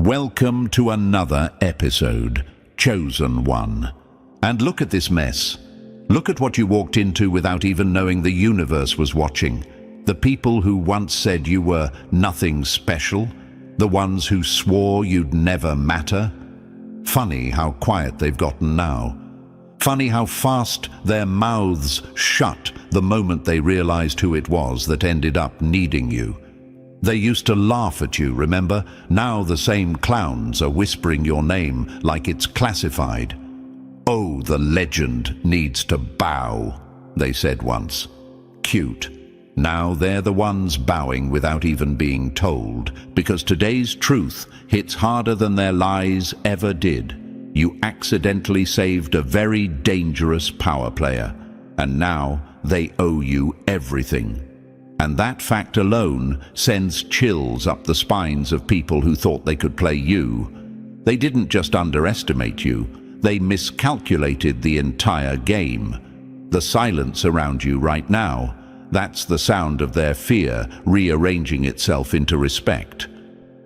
Welcome to another episode, Chosen One. And look at this mess. Look at what you walked into without even knowing the universe was watching. The people who once said you were nothing special, the ones who swore you'd never matter. Funny how quiet they've gotten now. Funny how fast their mouths shut the moment they realized who it was that ended up needing you. They used to laugh at you, remember? Now the same clowns are whispering your name like it's classified. "Oh, the legend needs to bow," they said once. Cute. Now they're the ones bowing without even being told, because today's truth hits harder than their lies ever did. You accidentally saved a very dangerous power player, and now they owe you everything. And that fact alone sends chills up the spines of people who thought they could play you. They didn't just underestimate you, they miscalculated the entire game. The silence around you right now, that's the sound of their fear rearranging itself into respect.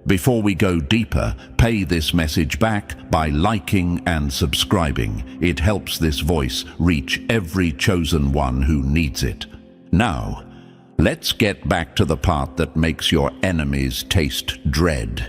Before we go deeper, pay this message back by liking and subscribing. It helps this voice reach every chosen one who needs it. Now, let's get back to the part that makes your enemies taste dread.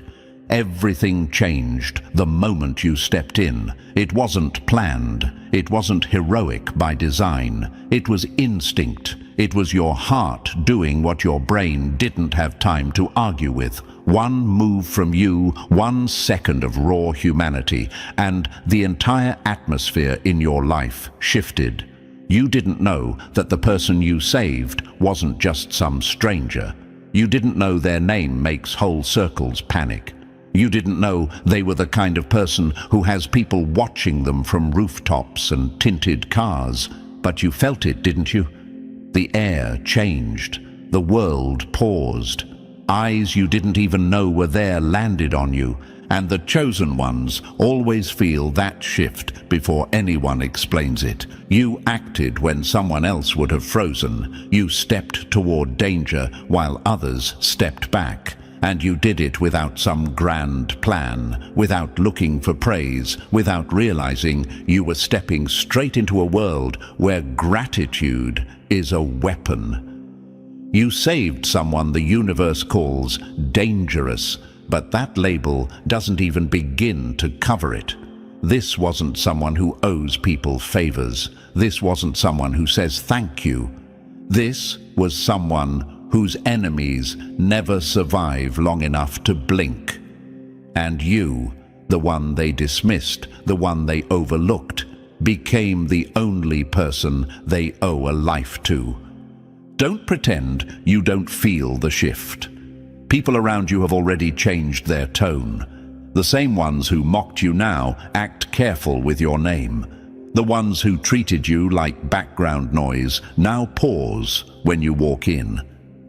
Everything changed the moment you stepped in. It wasn't planned. It wasn't heroic by design. It was instinct. It was your heart doing what your brain didn't have time to argue with. One move from you, 1 second of raw humanity, and the entire atmosphere in your life shifted. You didn't know that the person you saved wasn't just some stranger. You didn't know their name makes whole circles panic. You didn't know they were the kind of person who has people watching them from rooftops and tinted cars. But you felt it, didn't you? The air changed. The world paused. Eyes you didn't even know were there landed on you. And the chosen ones always feel that shift before anyone explains it. You acted when someone else would have frozen. You stepped toward danger while others stepped back. And you did it without some grand plan, without looking for praise, without realizing you were stepping straight into a world where gratitude is a weapon. You saved someone the universe calls dangerous, but that label doesn't even begin to cover it. This wasn't someone who owes people favors. This wasn't someone who says thank you. This was someone whose enemies never survive long enough to blink. And you, the one they dismissed, the one they overlooked, became the only person they owe a life to. Don't pretend you don't feel the shift. People around you have already changed their tone. The same ones who mocked you now act careful with your name. The ones who treated you like background noise now pause when you walk in.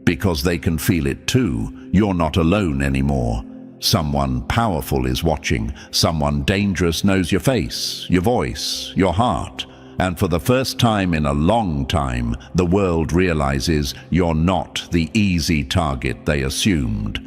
Because they can feel it too. You're not alone anymore. Someone powerful is watching. Someone dangerous knows your face, your voice, your heart. And for the first time in a long time, the world realizes you're not the easy target they assumed.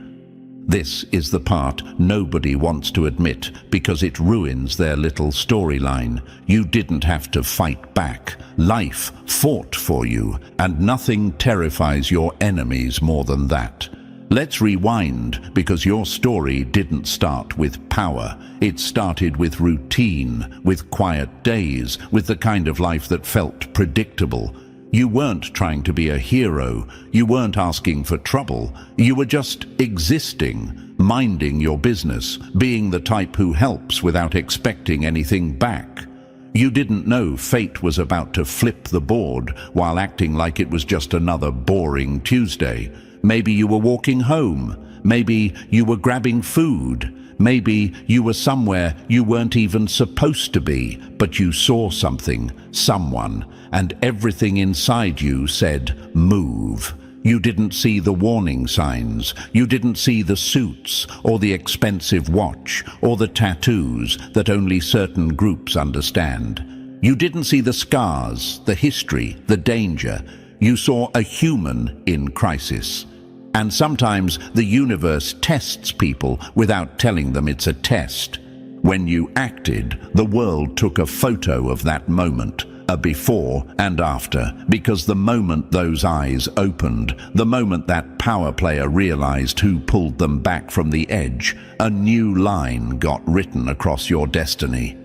This is the part nobody wants to admit because it ruins their little storyline. You didn't have to fight back. Life fought for you, and nothing terrifies your enemies more than that. Let's rewind, because your story didn't start with power. It started with routine, with quiet days, with the kind of life that felt predictable. You weren't trying to be a hero. You weren't asking for trouble. You were just existing, minding your business, being the type who helps without expecting anything back. You didn't know fate was about to flip the board while acting like it was just another boring Tuesday. Maybe you were walking home. Maybe you were grabbing food. Maybe you were somewhere you weren't even supposed to be, but you saw something, someone, and everything inside you said, move. You didn't see the warning signs. You didn't see the suits, or the expensive watch, or the tattoos that only certain groups understand. You didn't see the scars, the history, the danger. You saw a human in crisis. And sometimes the universe tests people without telling them it's a test. When you acted, the world took a photo of that moment, a before and after, because the moment those eyes opened, the moment that power player realized who pulled them back from the edge, a new line got written across your destiny.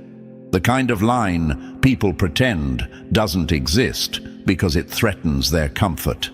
The kind of line people pretend doesn't exist because it threatens their comfort.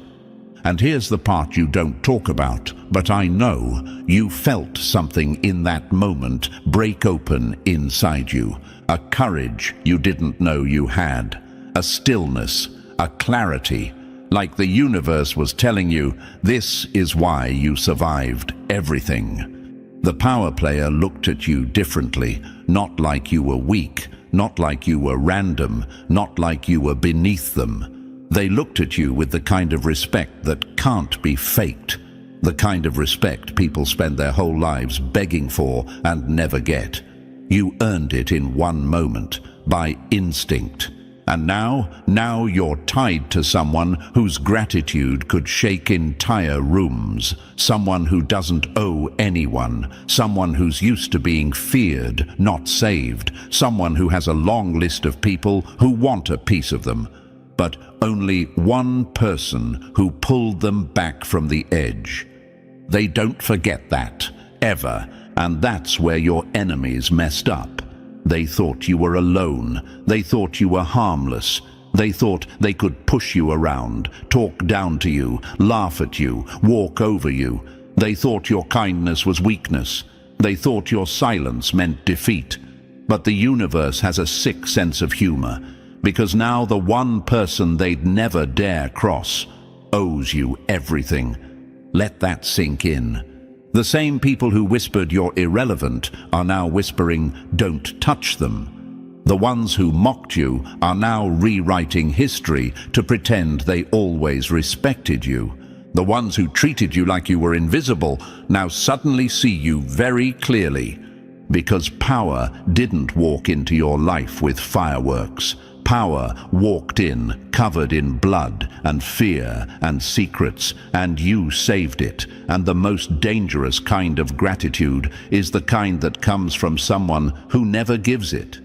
And here's the part you don't talk about, but I know you felt something in that moment break open inside you. A courage you didn't know you had. A stillness, a clarity, like the universe was telling you, this is why you survived everything. The power player looked at you differently, not like you were weak, not like you were random, not like you were beneath them. They looked at you with the kind of respect that can't be faked, the kind of respect people spend their whole lives begging for and never get. You earned it in one moment, by instinct. And now you're tied to someone whose gratitude could shake entire rooms, someone who doesn't owe anyone, someone who's used to being feared, not saved, someone who has a long list of people who want a piece of them, but only one person who pulled them back from the edge. They don't forget that, ever, and that's where your enemies messed up. They thought you were alone. They thought you were harmless. They thought they could push you around, talk down to you, laugh at you, walk over you. They thought your kindness was weakness. They thought your silence meant defeat. But the universe has a sick sense of humor, because now the one person they'd never dare cross owes you everything. Let that sink in. The same people who whispered you're irrelevant are now whispering, don't touch them. The ones who mocked you are now rewriting history to pretend they always respected you. The ones who treated you like you were invisible now suddenly see you very clearly. Because power didn't walk into your life with fireworks. Power walked in, covered in blood and fear and secrets, and you saved it. And the most dangerous kind of gratitude is the kind that comes from someone who never gives it.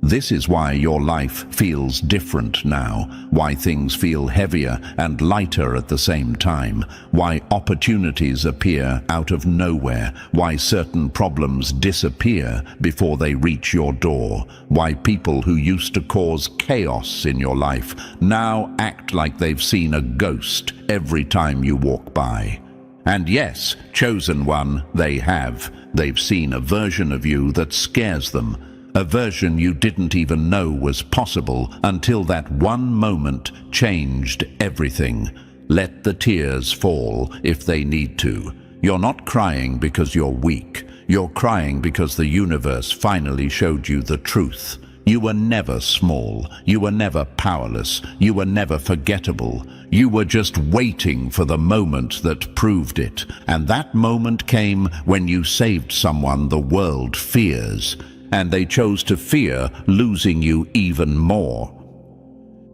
This is why your life feels different now, why things feel heavier and lighter at the same time, why opportunities appear out of nowhere, why certain problems disappear before they reach your door, why people who used to cause chaos in your life now act like they've seen a ghost every time you walk by. And yes, chosen one, they have. They've seen a version of you that scares them. A version you didn't even know was possible until that one moment changed everything. Let the tears fall if they need to. You're not crying because you're weak. You're crying because the universe finally showed you the truth. You were never small. You were never powerless. You were never forgettable. You were just waiting for the moment that proved it. And that moment came when you saved someone the world fears. And they chose to fear losing you even more.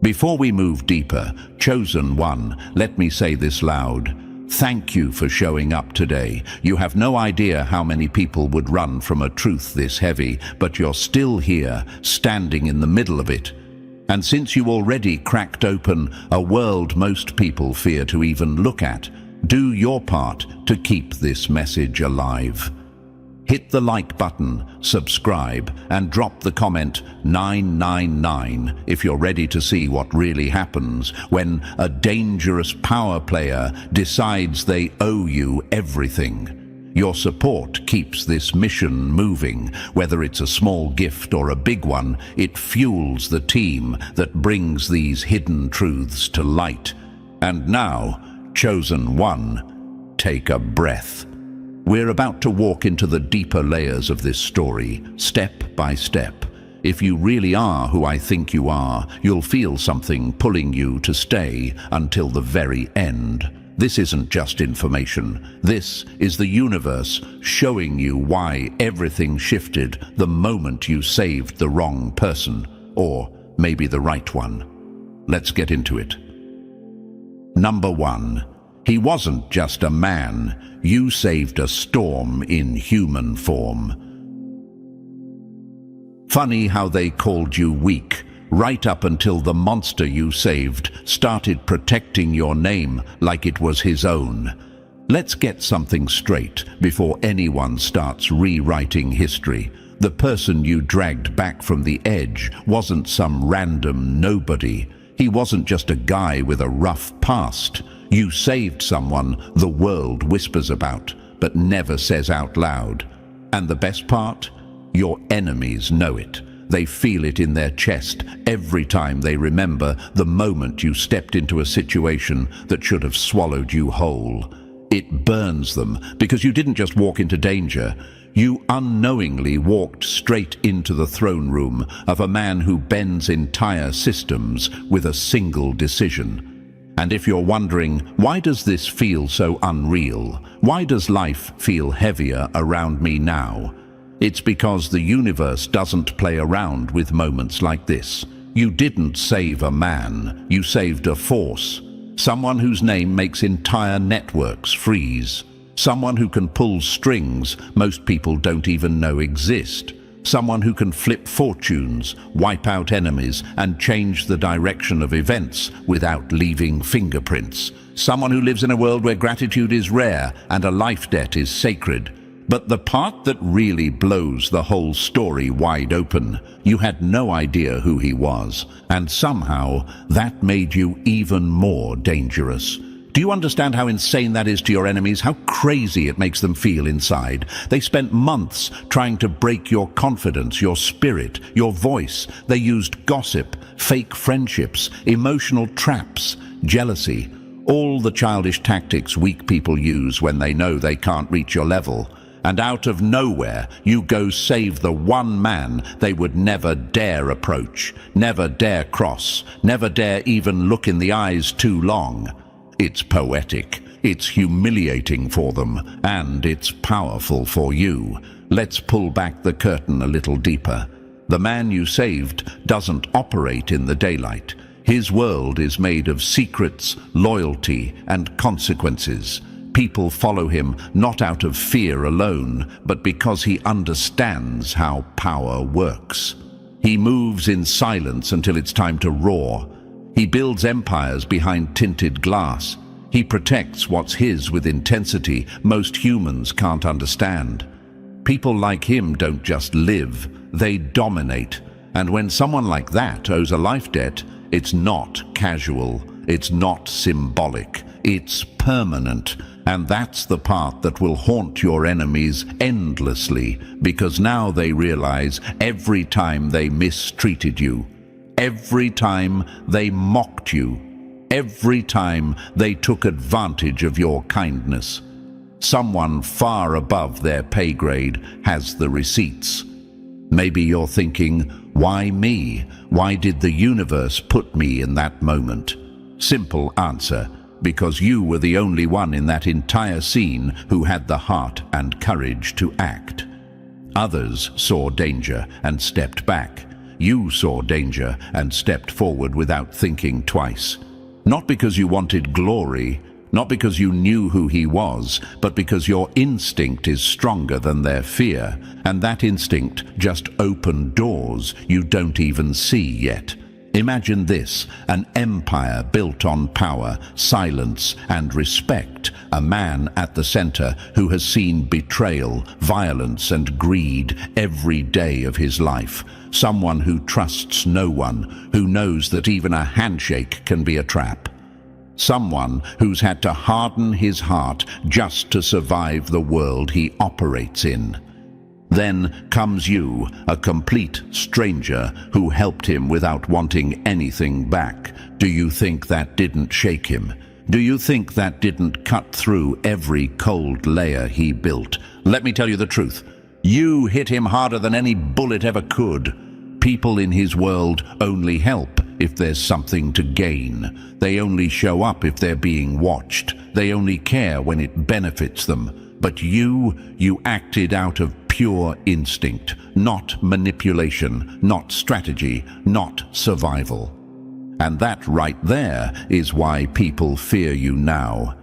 Before we move deeper, Chosen One, let me say this loud. Thank you for showing up today. You have no idea how many people would run from a truth this heavy, but you're still here, standing in the middle of it. And since you already cracked open a world most people fear to even look at, do your part to keep this message alive. Hit the like button, subscribe, and drop the comment 999 if you're ready to see what really happens when a dangerous power player decides they owe you everything. Your support keeps this mission moving. Whether it's a small gift or a big one, it fuels the team that brings these hidden truths to light. And now, Chosen One, take a breath. We're about to walk into the deeper layers of this story, step by step. If you really are who I think you are, you'll feel something pulling you to stay until the very end. This isn't just information. This is the universe showing you why everything shifted the moment you saved the wrong person, or maybe the right one. Let's get into it. Number 1. He wasn't just a man. You saved a storm in human form. Funny how they called you weak, right up until the monster you saved started protecting your name like it was his own. Let's get something straight before anyone starts rewriting history. The person you dragged back from the edge wasn't some random nobody. He wasn't just a guy with a rough past. You saved someone the world whispers about, but never says out loud. And the best part? Your enemies know it. They feel it in their chest every time they remember the moment you stepped into a situation that should have swallowed you whole. It burns them because you didn't just walk into danger. You unknowingly walked straight into the throne room of a man who bends entire systems with a single decision. And if you're wondering, why does this feel so unreal? Why does life feel heavier around me now? It's because the universe doesn't play around with moments like this. You didn't save a man, you saved a force. Someone whose name makes entire networks freeze. Someone who can pull strings most people don't even know exist. Someone who can flip fortunes, wipe out enemies, and change the direction of events without leaving fingerprints. Someone who lives in a world where gratitude is rare and a life debt is sacred. But the part that really blows the whole story wide open, you had no idea who he was, and somehow that made you even more dangerous. Do you understand how insane that is to your enemies? How crazy it makes them feel inside? They spent months trying to break your confidence, your spirit, your voice. They used gossip, fake friendships, emotional traps, jealousy, all the childish tactics weak people use when they know they can't reach your level. And out of nowhere, you go save the one man they would never dare approach, never dare cross, never dare even look in the eyes too long. It's poetic, it's humiliating for them, and it's powerful for you. Let's pull back the curtain a little deeper. The man you saved doesn't operate in the daylight. His world is made of secrets, loyalty, and consequences. People follow him not out of fear alone, but because he understands how power works. He moves in silence until it's time to roar. He builds empires behind tinted glass. He protects what's his with intensity most humans can't understand. People like him don't just live, they dominate. And when someone like that owes a life debt, it's not casual, it's not symbolic, it's permanent. And that's the part that will haunt your enemies endlessly, because now they realize every time they mistreated you, every time they mocked you, every time they took advantage of your kindness, someone far above their pay grade has the receipts. Maybe you're thinking, why me? Why did the universe put me in that moment? Simple answer. Because you were the only one in that entire scene who had the heart and courage to act. Others saw danger and stepped back. You saw danger and stepped forward without thinking twice. Not because you wanted glory, not because you knew who he was, but because your instinct is stronger than their fear, and that instinct just opened doors you don't even see yet. Imagine this, an empire built on power, silence, and respect, a man at the center who has seen betrayal, violence, and greed every day of his life. Someone who trusts no one, who knows that even a handshake can be a trap. Someone who's had to harden his heart just to survive the world he operates in. Then comes you, a complete stranger who helped him without wanting anything back. Do you think that didn't shake him? Do you think that didn't cut through every cold layer he built? Let me tell you the truth. You hit him harder than any bullet ever could. People in his world only help if there's something to gain. They only show up if they're being watched. They only care when it benefits them. But you acted out of pure instinct, not manipulation, not strategy, not survival. And that right there is why people fear you now.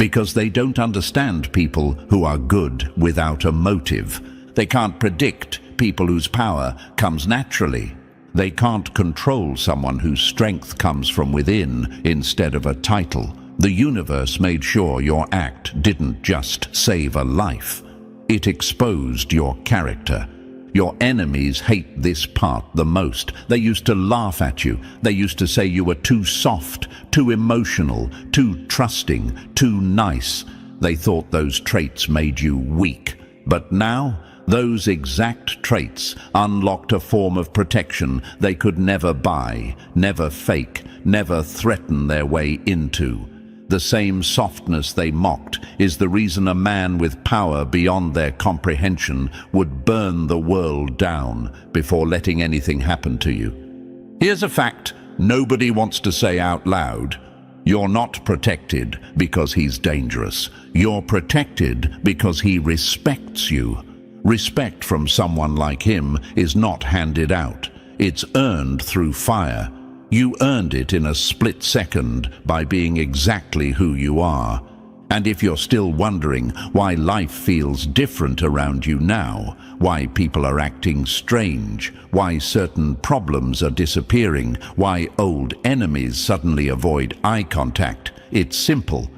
Because they don't understand people who are good without a motive. They can't predict people whose power comes naturally. They can't control someone whose strength comes from within instead of a title. The universe made sure your act didn't just save a life. It exposed your character. Your enemies hate this part the most. They used to laugh at you. They used to say you were too soft, too emotional, too trusting, too nice. They thought those traits made you weak. But now, those exact traits unlocked a form of protection they could never buy, never fake, never threaten their way into. The same softness they mocked is the reason a man with power beyond their comprehension would burn the world down before letting anything happen to you. Here's a fact nobody wants to say out loud. You're not protected because he's dangerous. You're protected because he respects you. Respect from someone like him is not handed out. It's earned through fire. You earned it in a split second by being exactly who you are. And if you're still wondering why life feels different around you now, why people are acting strange, why certain problems are disappearing, why old enemies suddenly avoid eye contact, it's simple.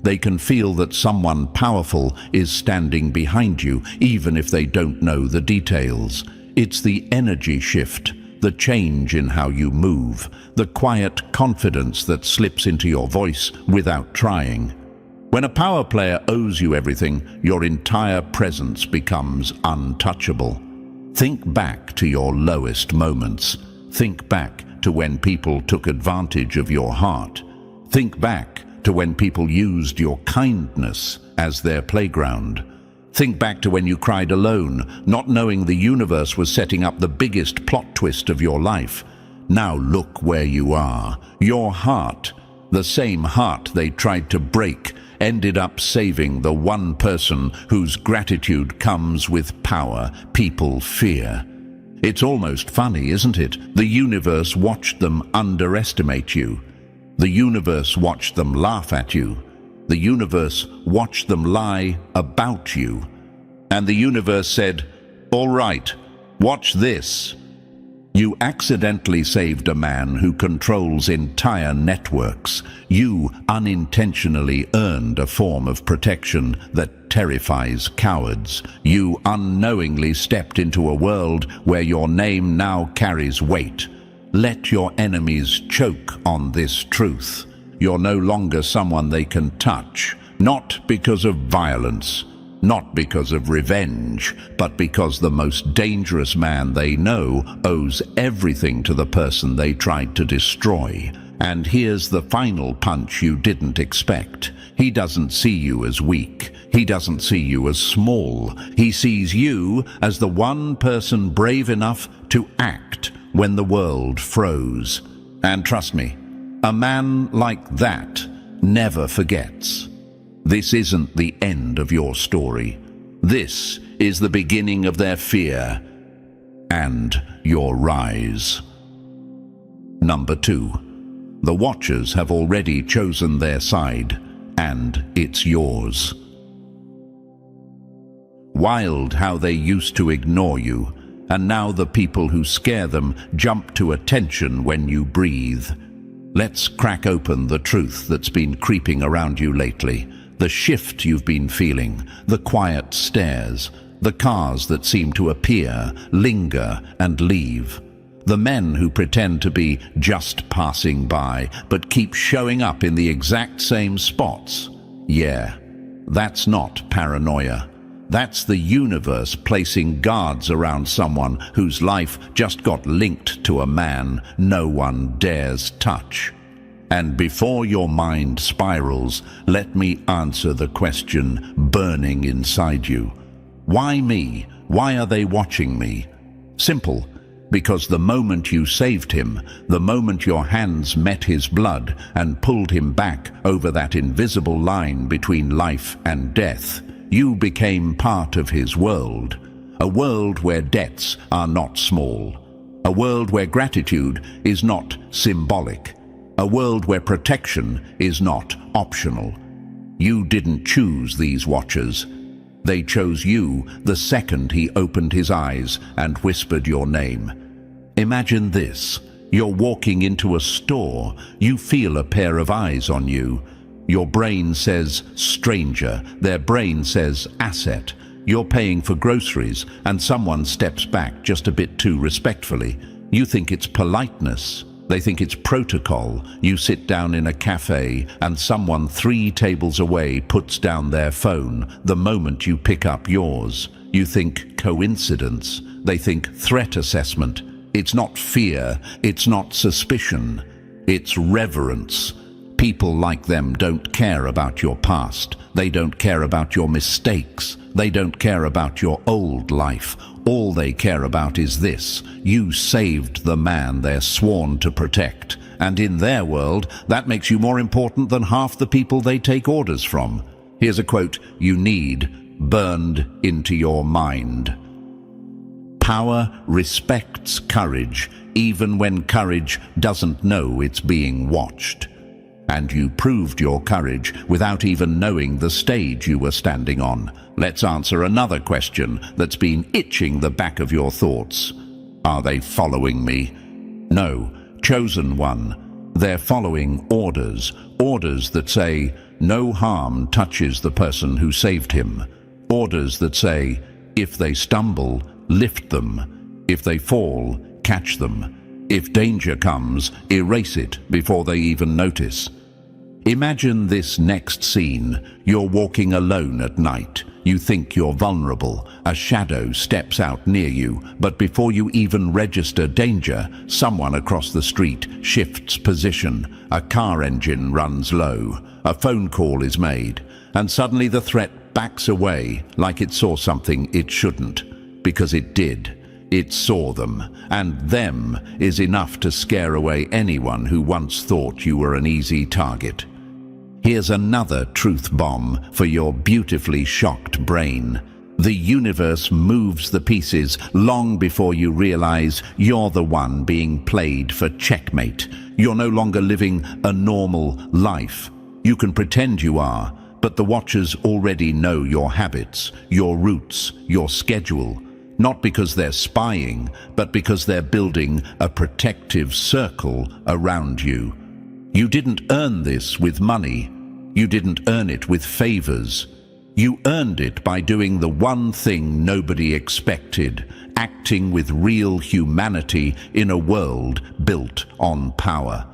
They can feel that someone powerful is standing behind you, even if they don't know the details. It's the energy shift. The change in how you move, the quiet confidence that slips into your voice without trying. When a power player owes you everything, your entire presence becomes untouchable. Think back to your lowest moments. Think back to when people took advantage of your heart. Think back to when people used your kindness as their playground. Think back to when you cried alone, not knowing the universe was setting up the biggest plot twist of your life. Now look where you are. Your heart, the same heart they tried to break, ended up saving the one person whose gratitude comes with power people fear. It's almost funny, isn't it? The universe watched them underestimate you. The universe watched them laugh at you. The universe watched them lie about you. And the universe said, "All right, watch this." You accidentally saved a man who controls entire networks. You unintentionally earned a form of protection that terrifies cowards. You unknowingly stepped into a world where your name now carries weight. Let your enemies choke on this truth. You're no longer someone they can touch, not because of violence, not because of revenge, but because the most dangerous man they know owes everything to the person they tried to destroy. And here's the final punch you didn't expect. He doesn't see you as weak. He doesn't see you as small. He sees you as the one person brave enough to act when the world froze. And trust me, a man like that never forgets. This isn't the end of your story. This is the beginning of their fear and your rise. Number 2. The Watchers have already chosen their side, and it's yours. Wild how they used to ignore you, and now the people who scare them jump to attention when you breathe. Let's crack open the truth that's been creeping around you lately. The shift you've been feeling, the quiet stares, the cars that seem to appear, linger, and leave. The men who pretend to be just passing by, but keep showing up in the exact same spots. Yeah, that's not paranoia. That's the universe placing guards around someone whose life just got linked to a man no one dares touch. And before your mind spirals, let me answer the question burning inside you. Why me? Why are they watching me? Simple. Because the moment you saved him, the moment your hands met his blood and pulled him back over that invisible line between life and death, you became part of his world. A world where debts are not small. A world where gratitude is not symbolic. A world where protection is not optional. You didn't choose these watchers. They chose you the second he opened his eyes and whispered your name. Imagine this. You're walking into a store. You feel a pair of eyes on you. Your brain says stranger. Their brain says asset. You're paying for groceries and someone steps back just a bit too respectfully. You think it's politeness. They think it's protocol. You sit down in a cafe and someone 3 tables away puts down their phone the moment you pick up yours. You think coincidence. They think threat assessment. It's not fear. It's not suspicion. It's reverence. People like them don't care about your past. They don't care about your mistakes. They don't care about your old life. All they care about is this. You saved the man they're sworn to protect. And in their world, that makes you more important than half the people they take orders from. Here's a quote you need burned into your mind. Power respects courage, even when courage doesn't know it's being watched. And you proved your courage without even knowing the stage you were standing on. Let's answer another question that's been itching the back of your thoughts. Are they following me? No, chosen one. They're following orders. Orders that say, no harm touches the person who saved him. Orders that say, if they stumble, lift them. If they fall, catch them. If danger comes, erase it before they even notice. Imagine this next scene. You're walking alone at night. You think you're vulnerable. A shadow steps out near you, but before you even register danger, someone across the street shifts position. A car engine runs low. A phone call is made, and suddenly the threat backs away like it saw something it shouldn't, because it did. It saw them, and them is enough to scare away anyone who once thought you were an easy target. Here's another truth bomb for your beautifully shocked brain. The universe moves the pieces long before you realize you're the one being played for checkmate. You're no longer living a normal life. You can pretend you are, but the Watchers already know your habits, your routes, your schedule. Not because they're spying, but because they're building a protective circle around you. You didn't earn this with money. You didn't earn it with favors. You earned it by doing the one thing nobody expected, acting with real humanity in a world built on power.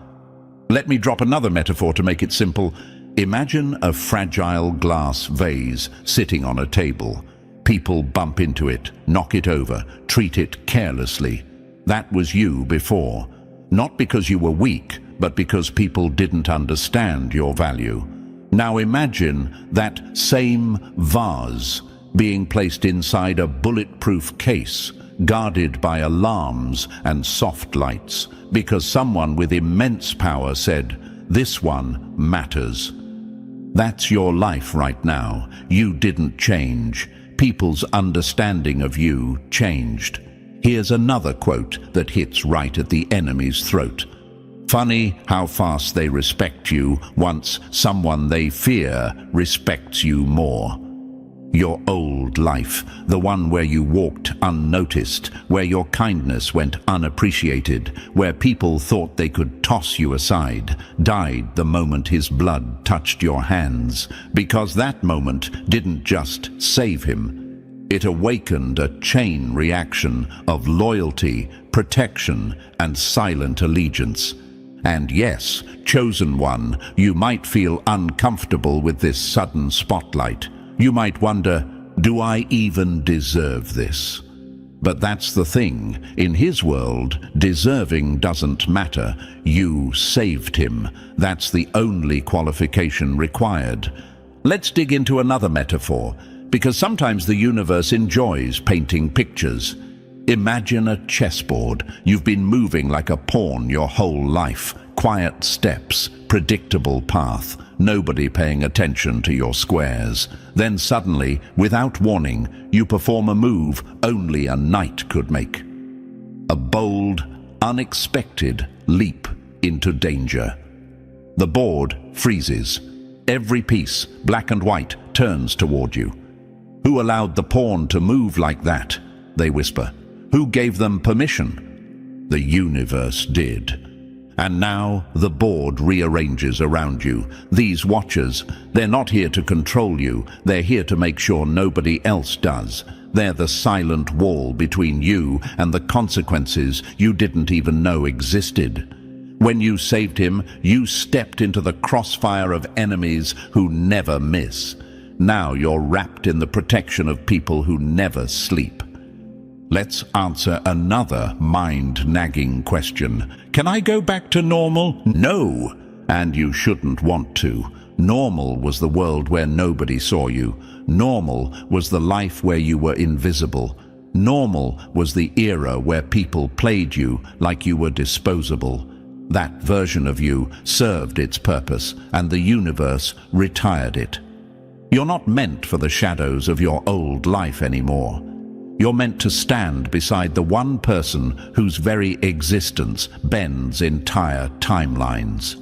Let me drop another metaphor to make it simple. Imagine a fragile glass vase sitting on a table. People bump into it, knock it over, treat it carelessly. That was you before. Not because you were weak, but because people didn't understand your value. Now imagine that same vase being placed inside a bulletproof case, guarded by alarms and soft lights, because someone with immense power said, "This one matters." That's your life right now. You didn't change. People's understanding of you changed. Here's another quote that hits right at the enemy's throat. Funny how fast they respect you once someone they fear respects you more. Your old life, the one where you walked unnoticed, where your kindness went unappreciated, where people thought they could toss you aside, died the moment his blood touched your hands, because that moment didn't just save him. It awakened a chain reaction of loyalty, protection, and silent allegiance. And yes, chosen one, you might feel uncomfortable with this sudden spotlight. You might wonder, do I even deserve this? But that's the thing. In his world, deserving doesn't matter. You saved him. That's the only qualification required. Let's dig into another metaphor, because sometimes the universe enjoys painting pictures. Imagine a chessboard. You've been moving like a pawn your whole life. Quiet steps, predictable path, nobody paying attention to your squares. Then suddenly, without warning, you perform a move only a knight could make. A bold, unexpected leap into danger. The board freezes. Every piece, black and white, turns toward you. Who allowed the pawn to move like that? They whisper. Who gave them permission? The universe did. And now the board rearranges around you. These watchers, they're not here to control you. They're here to make sure nobody else does. They're the silent wall between you and the consequences you didn't even know existed. When you saved him, you stepped into the crossfire of enemies who never miss. Now you're wrapped in the protection of people who never sleep. Let's answer another mind-nagging question. Can I go back to normal? No, and you shouldn't want to. Normal was the world where nobody saw you. Normal was the life where you were invisible. Normal was the era where people played you like you were disposable. That version of you served its purpose, and the universe retired it. You're not meant for the shadows of your old life anymore. You're meant to stand beside the one person whose very existence bends entire timelines.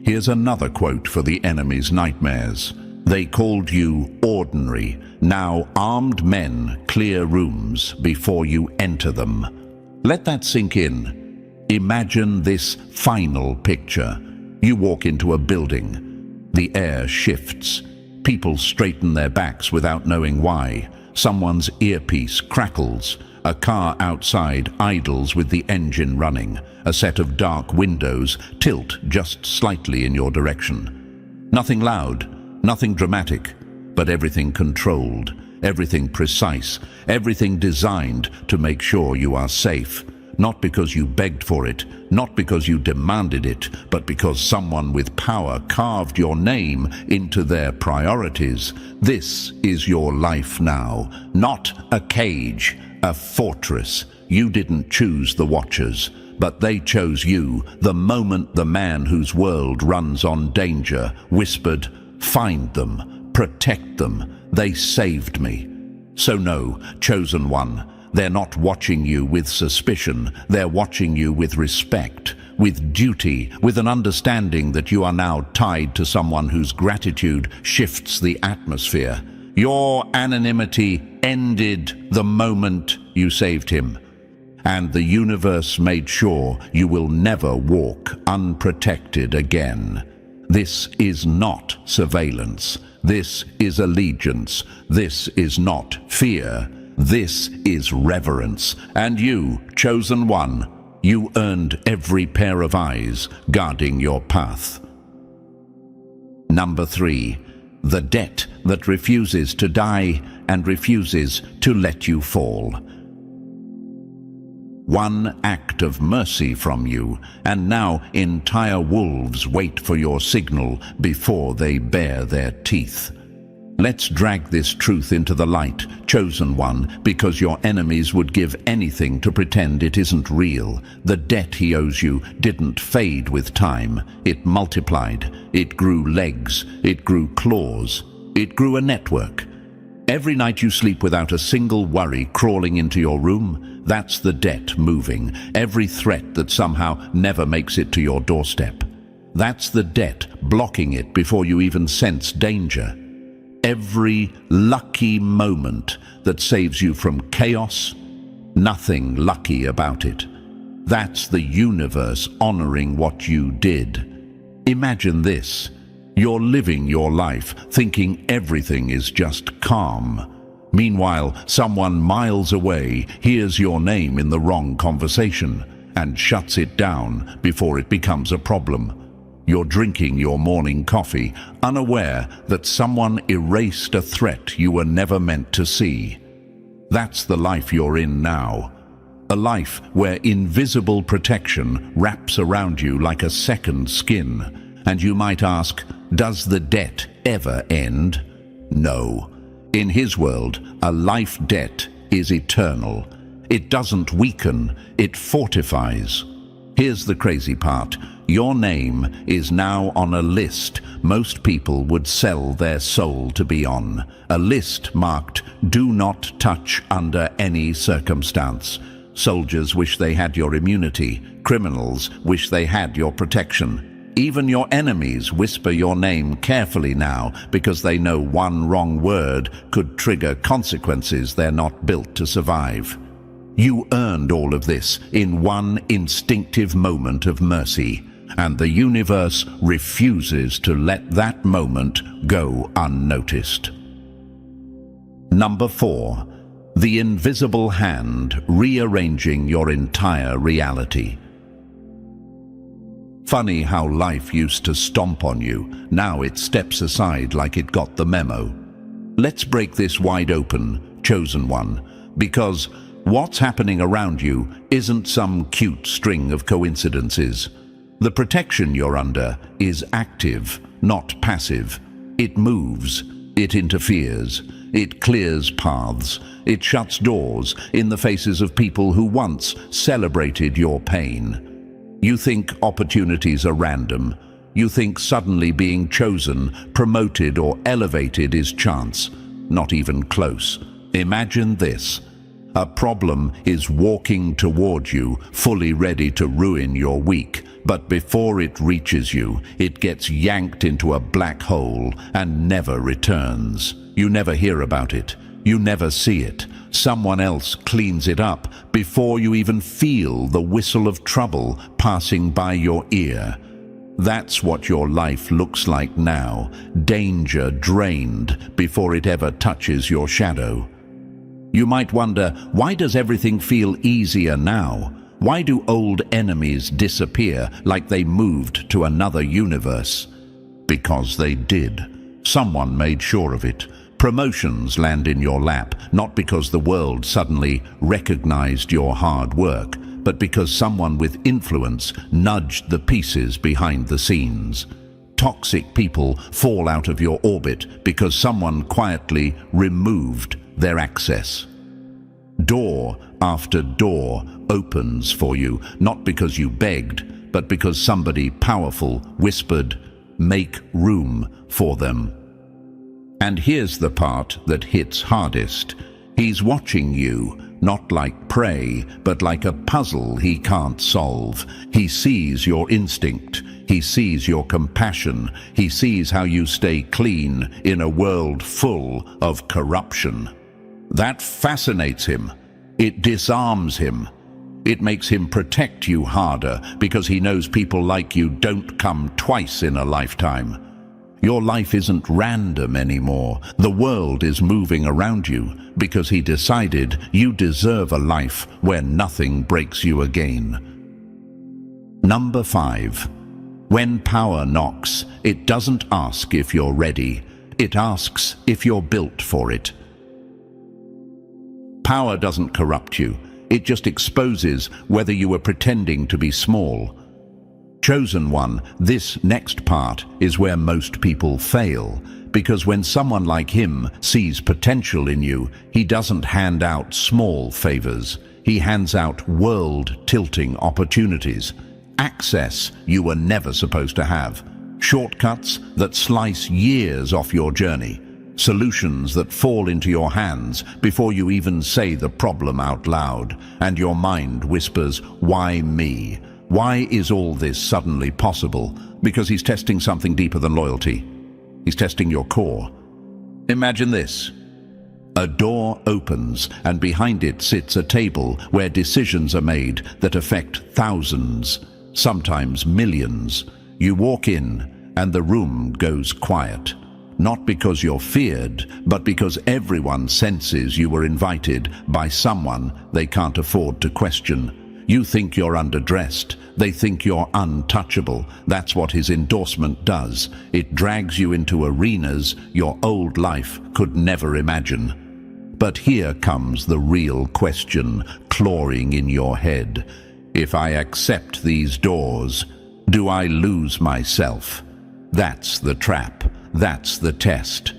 Here's another quote for the enemy's nightmares. They called you ordinary. Now armed men clear rooms before you enter them. Let that sink in. Imagine this final picture. You walk into a building. The air shifts. People straighten their backs without knowing why. Someone's earpiece crackles. A car outside idles with the engine running. A set of dark windows tilt just slightly in your direction. Nothing loud, nothing dramatic, but everything controlled, everything precise, everything designed to make sure you are safe. Not because you begged for it, not because you demanded it, but because someone with power carved your name into their priorities. This is your life now, not a cage, a fortress. You didn't choose the Watchers, but they chose you the moment the man whose world runs on danger whispered, "Find them, protect them, they saved me." So no, Chosen One, they're not watching you with suspicion. They're watching you with respect, with duty, with an understanding that you are now tied to someone whose gratitude shifts the atmosphere. Your anonymity ended the moment you saved him, and the universe made sure you will never walk unprotected again. This is not surveillance. This is allegiance. This is not fear. This is reverence. And you, Chosen One, you earned every pair of eyes guarding your path. Number 3, the debt that refuses to die and refuses to let you fall. One act of mercy from you, and now entire wolves wait for your signal before they bare their teeth. Let's drag this truth into the light, Chosen One, because your enemies would give anything to pretend it isn't real. The debt he owes you didn't fade with time. It multiplied. It grew legs. It grew claws. It grew a network. Every night you sleep without a single worry crawling into your room, that's the debt moving. Every threat that somehow never makes it to your doorstep. That's the debt blocking it before you even sense danger. Every lucky moment that saves you from chaos, nothing lucky about it. That's the universe honoring what you did. Imagine this. You're living your life thinking everything is just calm. Meanwhile, someone miles away hears your name in the wrong conversation and shuts it down before it becomes a problem. You're drinking your morning coffee, unaware that someone erased a threat you were never meant to see. That's the life you're in now. A life where invisible protection wraps around you like a second skin. And you might ask, does the debt ever end? No. In his world, a life debt is eternal. It doesn't weaken, it fortifies. Here's the crazy part. Your name is now on a list most people would sell their soul to be on. A list marked, "Do not touch under any circumstance." Soldiers wish they had your immunity. Criminals wish they had your protection. even your enemies whisper your name carefully now because they know one wrong word could trigger consequences they're not built to survive. You earned all of this in one instinctive moment of mercy, and the universe refuses to let that moment go unnoticed. Number 4. The invisible hand rearranging your entire reality. Funny how life used to stomp on you. Now it steps aside like it got the memo. Let's break this wide open, chosen one, because what's happening around you isn't some cute string of coincidences. The protection you're under is active, not passive. It moves, it interferes, it clears paths, it shuts doors in the faces of people who once celebrated your pain. You think opportunities are random. You think suddenly being chosen, promoted, or elevated is chance. Not even close. Imagine this. A problem is walking toward you, fully ready to ruin your week. But before it reaches you, it gets yanked into a black hole and never returns. You never hear about it. You never see it. Someone else cleans it up before you even feel the whistle of trouble passing by your ear. That's what your life looks like now. Danger drained before it ever touches your shadow. You might wonder, why does everything feel easier now? Why do old enemies disappear like they moved to another universe? Because they did. Someone made sure of it. Promotions land in your lap, not because the world suddenly recognized your hard work, but because someone with influence nudged the pieces behind the scenes. Toxic people fall out of your orbit because someone quietly removed their access. Door after door opens for you, not because you begged, but because somebody powerful whispered, "Make room for them." And here's the part that hits hardest. He's watching you, not like prey, but like a puzzle he can't solve. He sees your instinct. He sees your compassion. He sees how you stay clean in a world full of corruption. That fascinates him. It disarms him. It makes him protect you harder because he knows people like you don't come twice in a lifetime. Your life isn't random anymore. The world is moving around you because he decided you deserve a life where nothing breaks you again. Number 5. When power knocks, it doesn't ask if you're ready. It asks if you're built for it. Power doesn't corrupt you. It just exposes whether you were pretending to be small. Chosen one, this next part is where most people fail, because when someone like him sees potential in you, he doesn't hand out small favors. He hands out world-tilting opportunities. Access you were never supposed to have. Shortcuts that slice years off your journey. Solutions that fall into your hands before you even say the problem out loud, and your mind whispers, "Why me?" Why is all this suddenly possible? Because he's testing something deeper than loyalty. He's testing your core. Imagine this. A door opens, and behind it sits a table where decisions are made that affect thousands, sometimes millions. You walk in, and the room goes quiet. Not because you're feared, but because everyone senses you were invited by someone they can't afford to question. You think you're underdressed. They think you're untouchable. That's what his endorsement does. It drags you into arenas your old life could never imagine. But here comes the real question clawing in your head. If I accept these doors, do I lose myself? That's the trap. That's the test.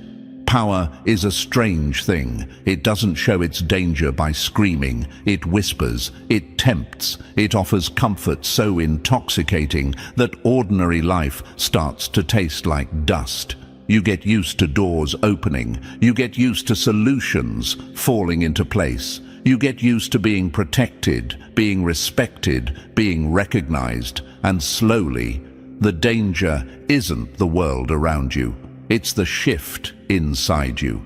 Power is a strange thing. It doesn't show its danger by screaming. It whispers, it tempts, it offers comfort so intoxicating that ordinary life starts to taste like dust. You get used to doors opening. You get used to solutions falling into place. You get used to being protected, being respected, being recognized, and slowly, The danger isn't the world around you. It's the shift inside you.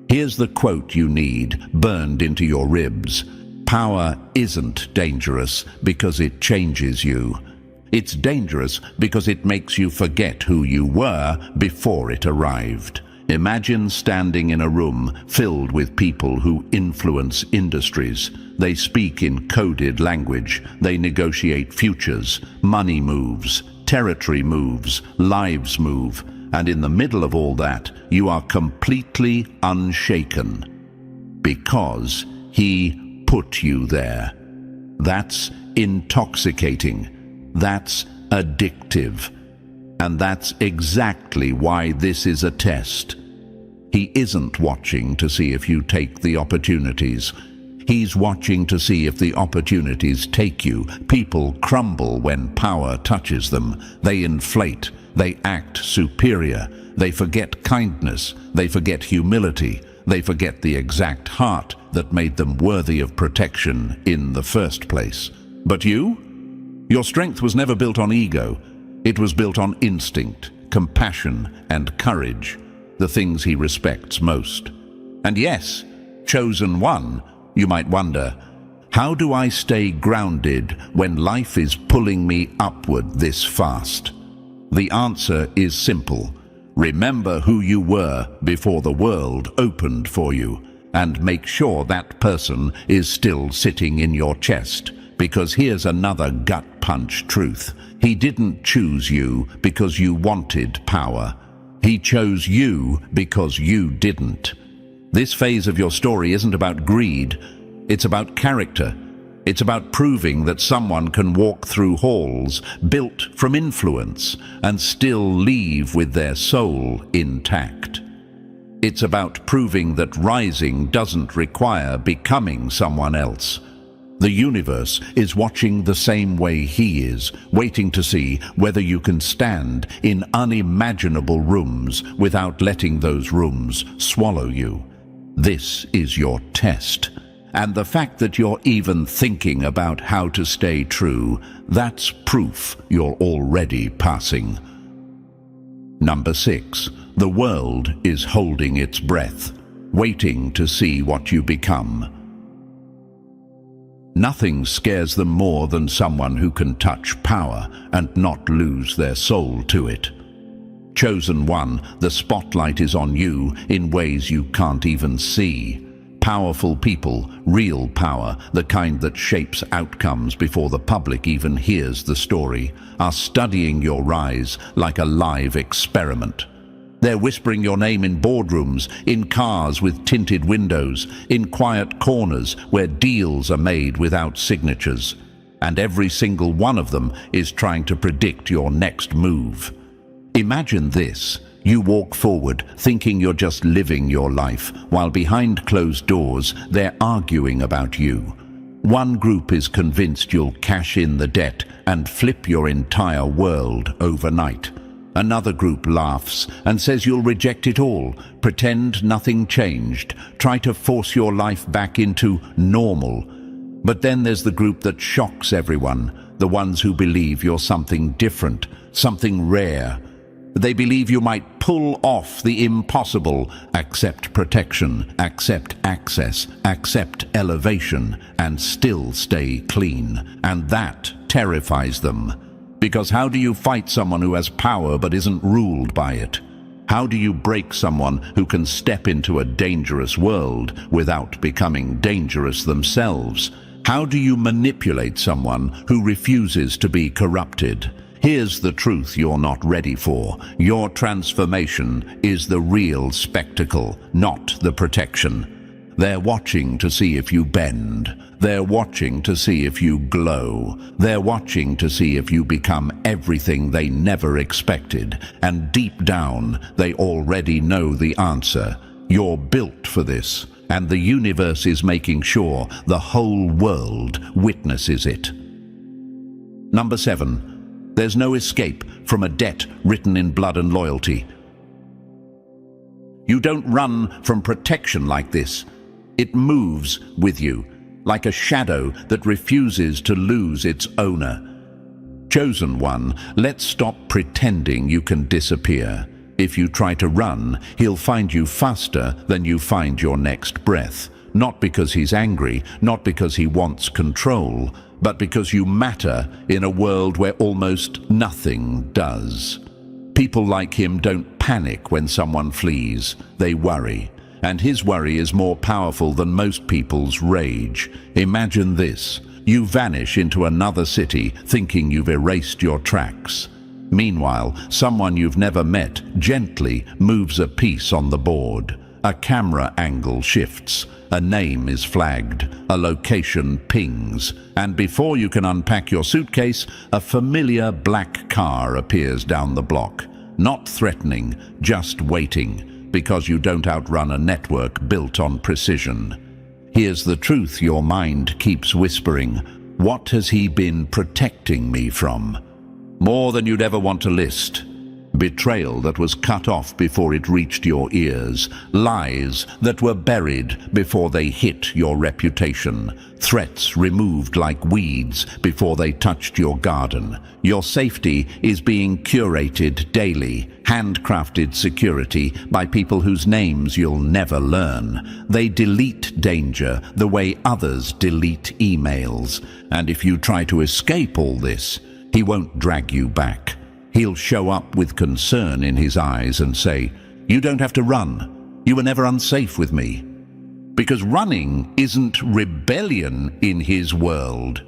Here's the quote you need burned into your ribs. Power isn't dangerous because it changes you. It's dangerous because it makes you forget who you were before it arrived. Imagine standing in a room filled with people who influence industries. They speak in coded language. They negotiate futures. Money moves. Territory moves. Lives move. And in the middle of all that, you are completely unshaken. Because he put you there. That's intoxicating. That's addictive. And that's exactly why this is a test. He isn't watching to see if you take the opportunities. He's watching to see if the opportunities take you. People crumble when power touches them. They inflate. They act superior. They forget kindness. They forget humility. They forget the exact heart that made them worthy of protection in the first place. But you? Your strength was never built on ego. It was built on instinct, compassion, and courage, the things he respects most. And yes, chosen one, you might wonder, how do I stay grounded when life is pulling me upward this fast? The answer is simple. Remember who you were before the world opened for you, and make sure that person is still sitting in your chest. Because here's another gut-punch truth. He didn't choose you because you wanted power. He chose you because you didn't. This phase of your story isn't about greed. It's about character. It's about proving that someone can walk through halls built from influence and still leave with their soul intact. It's about proving that rising doesn't require becoming someone else. The universe is watching the same way he is, waiting to see whether you can stand in unimaginable rooms without letting those rooms swallow you. This is your test. And the fact that you're even thinking about how to stay true, that's proof you're already passing. Number 6. The world is holding its breath, waiting to see what you become. Nothing scares them more than someone who can touch power and not lose their soul to it. Chosen one, the spotlight is on you in ways you can't even see. Powerful people, real power, the kind that shapes outcomes before the public even hears the story, are studying your rise like a live experiment. They're whispering your name in boardrooms, in cars with tinted windows, in quiet corners where deals are made without signatures. And every single one of them is trying to predict your next move. Imagine this. You walk forward, thinking you're just living your life, while behind closed doors, they're arguing about you. One group is convinced you'll cash in the debt and flip your entire world overnight. Another group laughs and says you'll reject it all, pretend nothing changed, try to force your life back into normal. But then there's the group that shocks everyone, the ones who believe you're something different, something rare. They believe you might pull off the impossible, accept protection, accept access, accept elevation, and still stay clean. And that terrifies them. Because how do you fight someone who has power but isn't ruled by it? How do you break someone who can step into a dangerous world without becoming dangerous themselves? How do you manipulate someone who refuses to be corrupted? Here's the truth you're not ready for. Your transformation is the real spectacle, not the protection. They're watching to see if you bend. They're watching to see if you glow. They're watching to see if you become everything they never expected. And deep down, they already know the answer. You're built for this, and the universe is making sure the whole world witnesses it. Number 7. There's no escape from a debt written in blood and loyalty. You don't run from protection like this. It moves with you, like a shadow that refuses to lose its owner. Chosen One, let's stop pretending you can disappear. If you try to run, he'll find you faster than you find your next breath. Not because he's angry, not because he wants control, but because you matter in a world where almost nothing does. People like him don't panic when someone flees, they worry. And his worry is more powerful than most people's rage. Imagine this. You vanish into another city thinking you've erased your tracks. Meanwhile, someone you've never met gently moves a piece on the board. A camera angle shifts, a name is flagged, a location pings, and before you can unpack your suitcase, a familiar black car appears down the block. Not threatening, just waiting, because you don't outrun a network built on precision. Here's the truth your mind keeps whispering. What has he been protecting me from? More than you'd ever want to list. Betrayal that was cut off before it reached your ears. Lies that were buried before they hit your reputation. Threats removed like weeds before they touched your garden. Your safety is being curated daily, handcrafted security by people whose names you'll never learn. They delete danger the way others delete emails. And if you try to escape all this, he won't drag you back. He'll show up with concern in his eyes and say, "You don't have to run. You were never unsafe with me." Because running isn't rebellion in his world.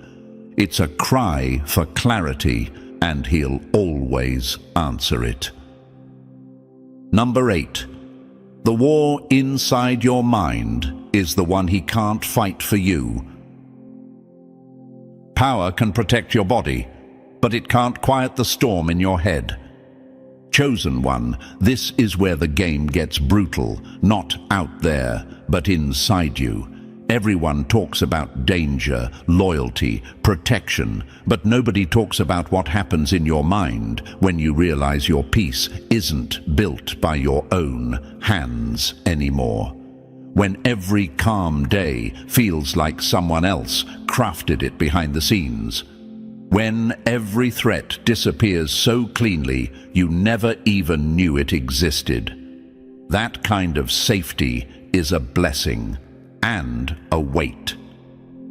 It's a cry for clarity, and he'll always answer it. Number 8. The war inside your mind is the one he can't fight for you. Power can protect your body, but it can't quiet the storm in your head. Chosen One, this is where the game gets brutal, not out there, but inside you. Everyone talks about danger, loyalty, protection, but nobody talks about what happens in your mind when you realize your peace isn't built by your own hands anymore. When every calm day feels like someone else crafted it behind the scenes. When every threat disappears so cleanly you never even knew it existed. That kind of safety is a blessing and a weight.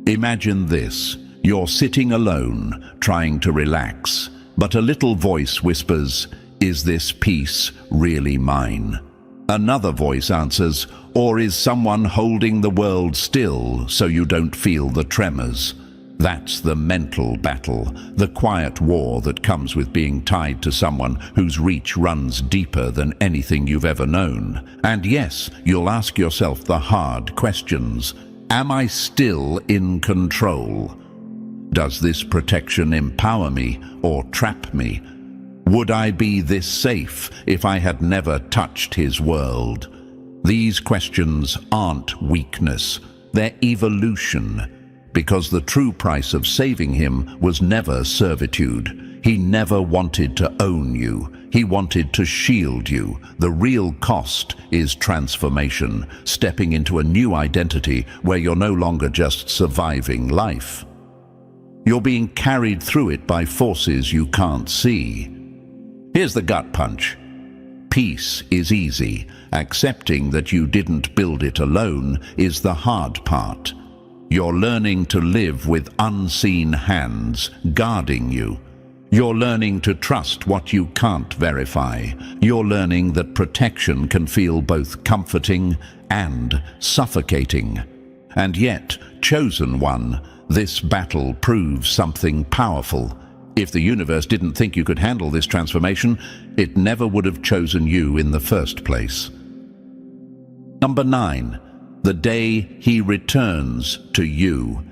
Imagine this. You're sitting alone, trying to relax, but a little voice whispers, "Is this peace really mine?" Another voice answers, "Or is someone holding the world still so you don't feel the tremors?" That's the mental battle, the quiet war that comes with being tied to someone whose reach runs deeper than anything you've ever known. And yes, you'll ask yourself the hard questions. Am I still in control? Does this protection empower me or trap me? Would I be this safe if I had never touched his world? These questions aren't weakness, they're evolution. Because the true price of saving him was never servitude. He never wanted to own you. He wanted to shield you. The real cost is transformation, stepping into a new identity where you're no longer just surviving life. You're being carried through it by forces you can't see. Here's the gut punch. Peace is easy. Accepting that you didn't build it alone is the hard part. You're learning to live with unseen hands guarding you. You're learning to trust what you can't verify. You're learning that protection can feel both comforting and suffocating. And yet, Chosen One, this battle proves something powerful. If the universe didn't think you could handle this transformation, it never would have chosen you in the first place. Number 9. The day he returns to you,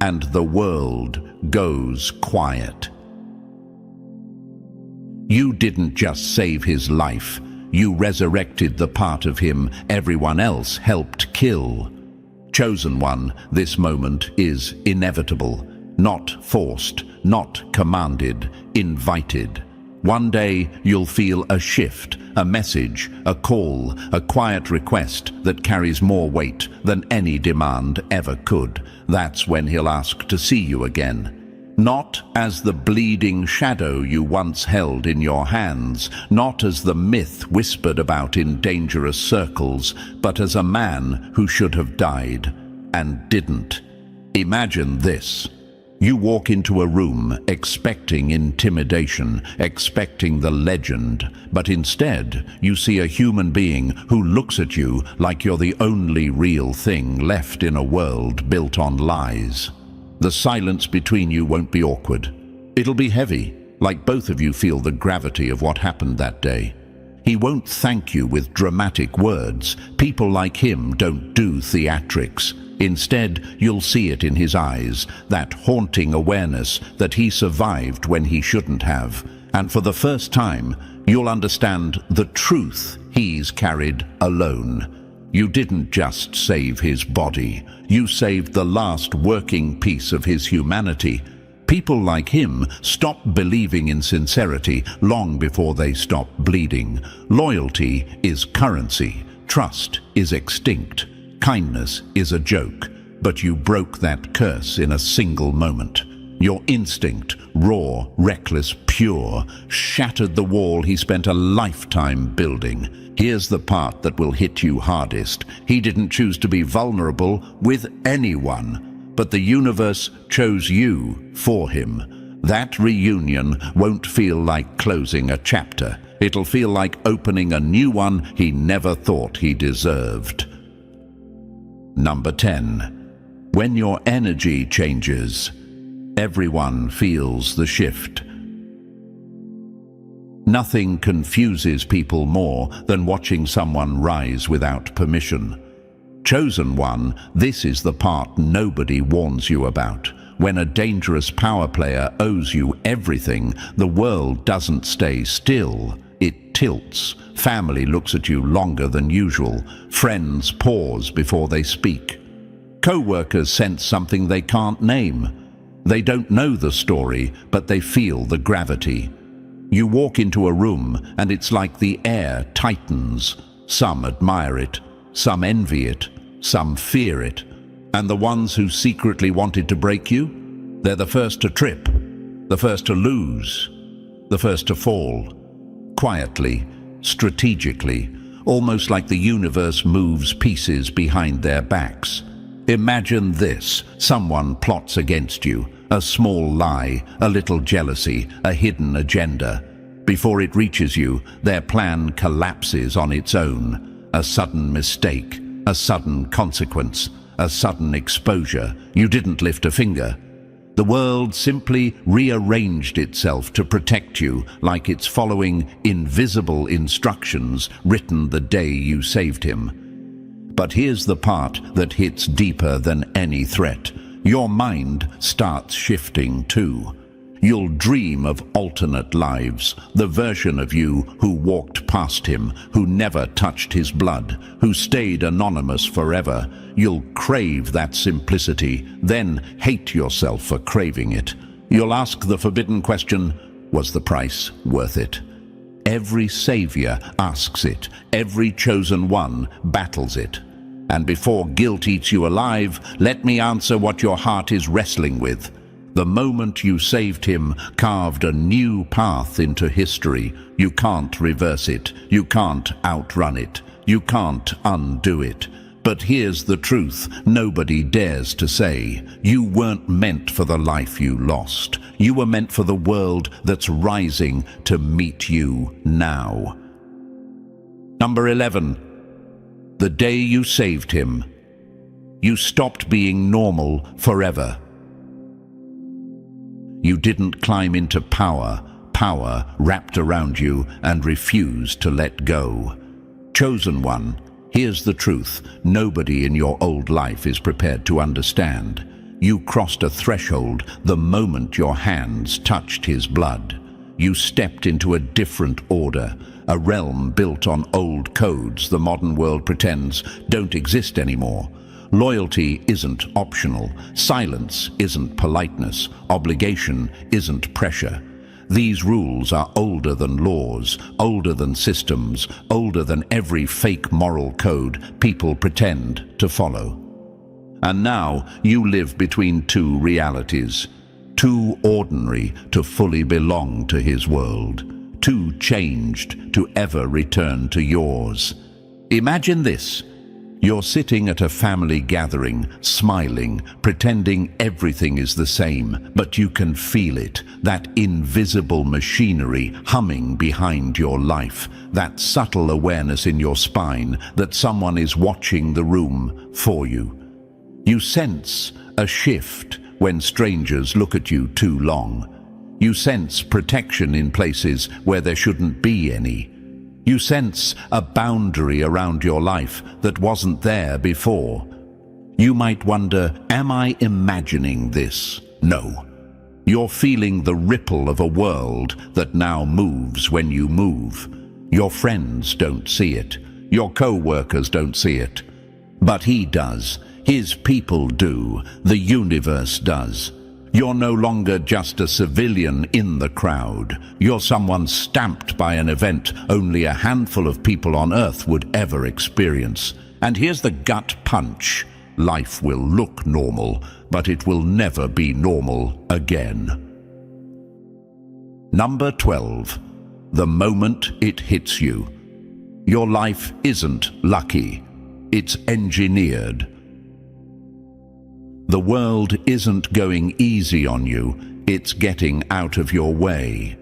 and the world goes quiet. You didn't just save his life, you resurrected the part of him everyone else helped kill. Chosen One, this moment is inevitable, not forced, not commanded, invited. One day you'll feel a shift, a message, a call, a quiet request that carries more weight than any demand ever could. That's when he'll ask to see you again. Not as the bleeding shadow you once held in your hands, not as the myth whispered about in dangerous circles, but as a man who should have died and didn't. Imagine this. You walk into a room expecting intimidation, expecting the legend, but instead you see a human being who looks at you like you're the only real thing left in a world built on lies. The silence between you won't be awkward. It'll be heavy, like both of you feel the gravity of what happened that day. He won't thank you with dramatic words. People like him don't do theatrics. Instead, you'll see it in his eyes, that haunting awareness that he survived when he shouldn't have. And for the first time, you'll understand the truth he's carried alone. You didn't just save his body, you saved the last working piece of his humanity. People like him stop believing in sincerity long before they stop bleeding. Loyalty is currency, trust is extinct, kindness is a joke. But you broke that curse in a single moment. Your instinct, raw, reckless, pure, shattered the wall he spent a lifetime building. Here's the part that will hit you hardest. He didn't choose to be vulnerable with anyone, but the universe chose you for him. That reunion won't feel like closing a chapter. It'll feel like opening a new one he never thought he deserved. Number 10. When your energy changes, everyone feels the shift. Nothing confuses people more than watching someone rise without permission. Chosen one, this is the part nobody warns you about. When a dangerous power player owes you everything, the world doesn't stay still. It tilts. Family looks at you longer than usual. Friends pause before they speak. Co-workers sense something they can't name. They don't know the story, but they feel the gravity. You walk into a room and it's like the air tightens. Some admire it, some envy it, some fear it. And the ones who secretly wanted to break you, they're the first to trip, the first to lose, the first to fall. Quietly, strategically, almost like the universe moves pieces behind their backs. Imagine this: someone plots against you. A small lie, a little jealousy, a hidden agenda. Before it reaches you, their plan collapses on its own. A sudden mistake, a sudden consequence, a sudden exposure. You didn't lift a finger. The world simply rearranged itself to protect you, like it's following invisible instructions written the day you saved him. But here's the part that hits deeper than any threat. Your mind starts shifting too. You'll dream of alternate lives, the version of you who walked past him, who never touched his blood, who stayed anonymous forever. You'll crave that simplicity, then hate yourself for craving it. You'll ask the forbidden question, was the price worth it? Every savior asks it, every chosen one battles it. And before guilt eats you alive, let me answer what your heart is wrestling with. The moment you saved him carved a new path into history. You can't reverse it. You can't outrun it. You can't undo it. But here's the truth nobody dares to say. You weren't meant for the life you lost. You were meant for the world that's rising to meet you now. Number 11. The day you saved him, you stopped being normal forever. You didn't climb into power. Power wrapped around you and refused to let go. Chosen one, here's the truth nobody in your old life is prepared to understand. You crossed a threshold the moment your hands touched his blood. You stepped into a different order, a realm built on old codes the modern world pretends don't exist anymore. Loyalty isn't optional. Silence isn't politeness. Obligation isn't pressure. These rules are older than laws, older than systems, older than every fake moral code people pretend to follow. And now you live between two realities. too ordinary to fully belong to his world, too changed to ever return to yours. Imagine this. You're sitting at a family gathering, smiling, pretending everything is the same, but you can feel it, that invisible machinery humming behind your life, that subtle awareness in your spine that someone is watching the room for you. You sense a shift when strangers look at you too long. You sense protection in places where there shouldn't be any. You sense a boundary around your life that wasn't there before. You might wonder, am I imagining this? No. You're feeling the ripple of a world that now moves when you move. Your friends don't see it. Your co-workers don't see it. But he does. His people do. The universe does. You're no longer just a civilian in the crowd. You're someone stamped by an event only a handful of people on Earth would ever experience. And here's the gut punch. Life will look normal, but it will never be normal again. Number 12. The moment it hits you. Your life isn't lucky. It's engineered. The world isn't going easy on you, it's getting out of your way.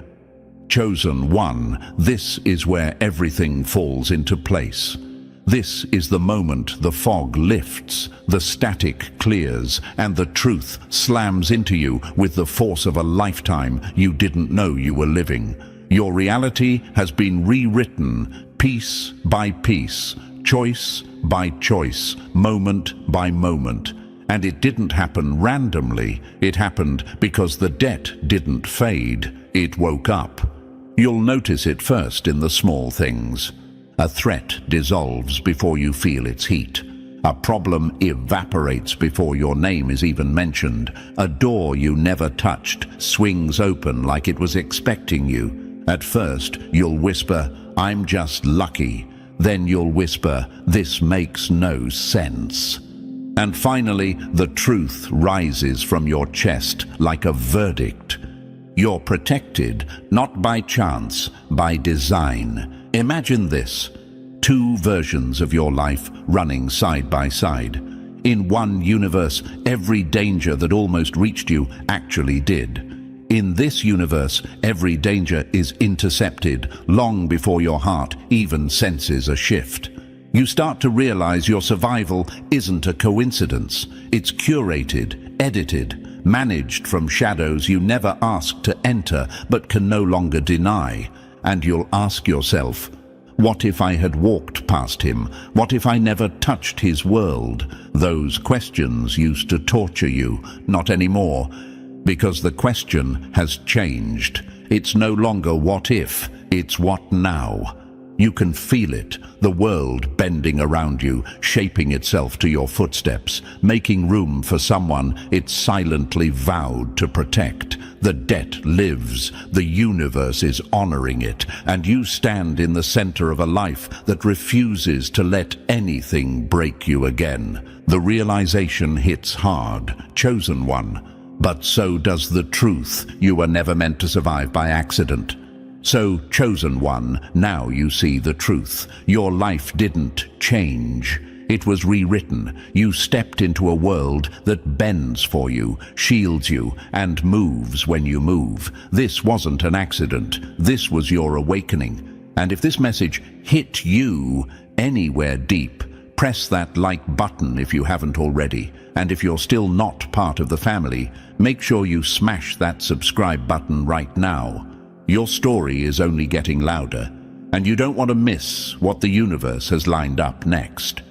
Chosen one, this is where everything falls into place. This is the moment the fog lifts, the static clears, and the truth slams into you with the force of a lifetime you didn't know you were living. Your reality has been rewritten, piece by piece, choice by choice, moment by moment. And it didn't happen randomly. It happened because the debt didn't fade. It woke up. You'll notice it first in the small things. A threat dissolves before you feel its heat. A problem evaporates before your name is even mentioned. A door you never touched swings open like it was expecting you. At first, you'll whisper, "I'm just lucky." Then you'll whisper, "This makes no sense." And finally, the truth rises from your chest like a verdict. You're protected, not by chance, by design. Imagine this. Two versions of your life running side by side. In one universe, every danger that almost reached you actually did. In this universe, every danger is intercepted long before your heart even senses a shift. You start to realize your survival isn't a coincidence. It's curated, edited, managed from shadows you never asked to enter but can no longer deny. And you'll ask yourself, what if I had walked past him? What if I never touched his world? Those questions used to torture you, not anymore, because the question has changed. It's no longer what if, it's what now. You can feel it, the world bending around you, shaping itself to your footsteps, making room for someone it silently vowed to protect. The debt lives, the universe is honoring it, and you stand in the center of a life that refuses to let anything break you again. The realization hits hard, chosen one, but so does the truth you were never meant to survive by accident. So, chosen one, now you see the truth. Your life didn't change. It was rewritten. You stepped into a world that bends for you, shields you, and moves when you move. This wasn't an accident. This was your awakening. And if this message hit you anywhere deep, press that like button if you haven't already. And if you're still not part of the family, make sure you smash that subscribe button right now. Your story is only getting louder, and you don't want to miss what the universe has lined up next.